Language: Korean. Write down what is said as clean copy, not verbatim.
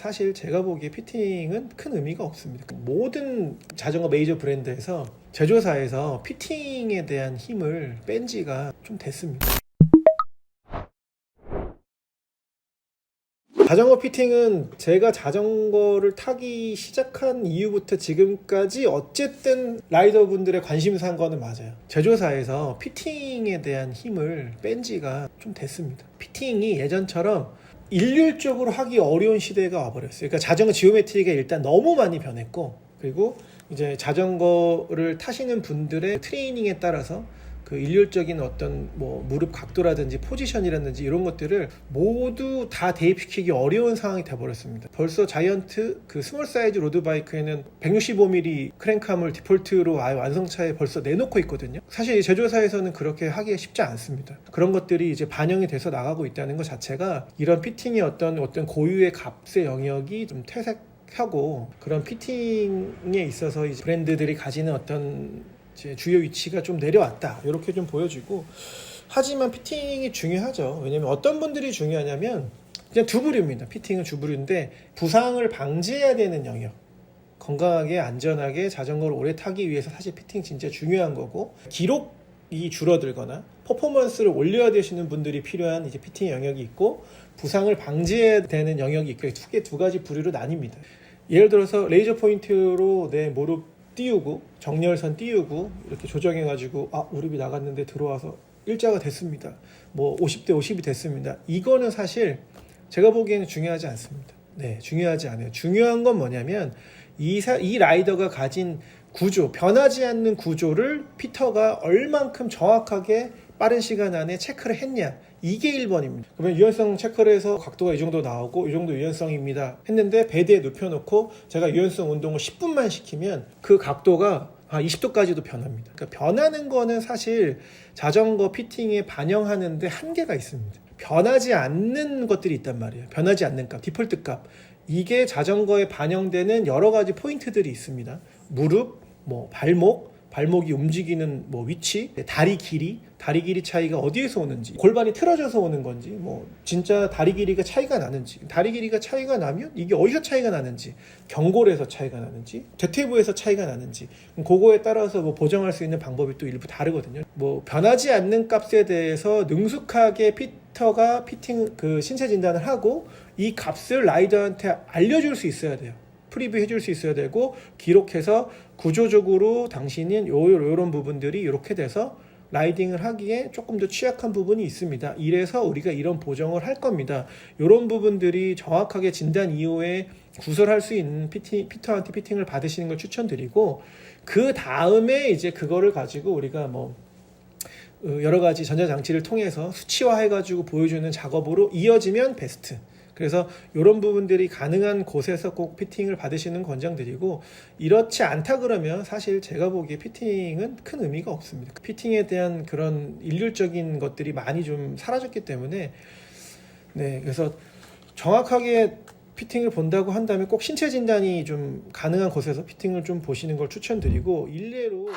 사실 제가 보기에 피팅은 큰 의미가 없습니다. 모든 자전거 메이저 브랜드에서 제조사에서 피팅에 대한 힘을 뺀 지가 좀 됐습니다. 자전거 피팅은 제가 자전거를 타기 시작한 이후부터 지금까지 어쨌든 라이더분들의 관심사인 거는 맞아요. 제조사에서 피팅에 대한 힘을 뺀 지가 좀 됐습니다. 피팅이 예전처럼 일률적으로 하기 어려운 시대가 와버렸어요. 그러니까 자전거 지오메트리가 일단 너무 많이 변했고, 그리고 이제 자전거를 타시는 분들의 트레이닝에 따라서 그 일률적인 어떤 뭐 무릎 각도라든지 포지션이라든지 이런 것들을 모두 다 대입시키기 어려운 상황이 돼버렸습니다. 벌써 자이언트 그 스몰 사이즈 로드바이크에는 165mm 크랭크암을 디폴트로 아예 완성차에 벌써 내놓고 있거든요. 사실 제조사에서는 그렇게 하기가 쉽지 않습니다. 그런 것들이 이제 반영이 돼서 나가고 있다는 것 자체가 이런 피팅의 어떤 고유의 값의 영역이 좀 퇴색하고, 그런 피팅에 있어서 이제 브랜드들이 가지는 어떤 주요 위치가 좀 내려왔다, 이렇게 좀 보여지고. 하지만 피팅이 중요하죠. 왜냐면 어떤 분들이 중요하냐면 그냥 두 부류입니다. 피팅은 두 부류인데, 부상을 방지해야 되는 영역, 건강하게 안전하게 자전거를 오래 타기 위해서 사실 피팅 진짜 중요한 거고, 기록이 줄어들거나 퍼포먼스를 올려야 되시는 분들이 필요한 이제 피팅 영역이 있고, 부상을 방지해야 되는 영역이 있고, 두 가지 부류로 나뉩니다. 예를 들어서 레이저 포인트로 내 무릎 띄우고 정렬선 띄우고 이렇게 조정해가지고 무릎이 나갔는데 들어와서 일자가 됐습니다. 뭐 50대 50이 됐습니다. 이거는 사실 제가 보기에는 중요하지 않습니다. 네, 중요하지 않아요. 중요한 건 뭐냐면 이 라이더가 가진 구조, 변하지 않는 구조를 피터가 얼만큼 정확하게 빠른 시간 안에 체크를 했냐, 이게 1번입니다. 그러면 유연성 체크를 해서 각도가 이 정도 나오고 이 정도 유연성입니다 했는데 베드에 눕혀놓고 제가 유연성 운동을 10분만 시키면 그 각도가 20도까지도 변합니다. 그러니까 변하는 거는 사실 자전거 피팅에 반영하는데 한계가 있습니다. 변하지 않는 것들이 있단 말이에요. 변하지 않는 값, 디폴트 값. 이게 자전거에 반영되는 여러 가지 포인트들이 있습니다. 무릎, 발목이 움직이는 위치, 다리 길이 차이가 어디에서 오는지, 골반이 틀어져서 오는 건지, 진짜 다리 길이가 차이가 나는지, 다리 길이가 차이가 나면 이게 어디서 차이가 나는지, 경골에서 차이가 나는지, 대퇴부에서 차이가 나는지, 그거에 따라서 보정할 수 있는 방법이 또 일부 다르거든요. 변하지 않는 값에 대해서 능숙하게 피터가 피팅 신체 진단을 하고 이 값을 라이더한테 알려줄 수 있어야 돼요. 프리뷰 해줄 수 있어야 되고, 기록해서 구조적으로 당신은 요런 부분들이 이렇게 돼서 라이딩을 하기에 조금 더 취약한 부분이 있습니다. 이래서 우리가 이런 보정을 할 겁니다. 이런 부분들이 정확하게 진단 이후에 구설할 수 있는 피터한테 피팅을 받으시는 걸 추천드리고, 그 다음에 이제 그거를 가지고 우리가 여러 가지 전자장치를 통해서 수치화해가지고 보여주는 작업으로 이어지면 베스트. 그래서 이런 부분들이 가능한 곳에서 꼭 피팅을 받으시는 권장드리고, 이렇지 않다 그러면 사실 제가 보기에 피팅은 큰 의미가 없습니다. 피팅에 대한 그런 일률적인 것들이 많이 좀 사라졌기 때문에, 네, 그래서 정확하게 피팅을 본다고 한다면 꼭 신체 진단이 좀 가능한 곳에서 피팅을 좀 보시는 걸 추천드리고, 일례로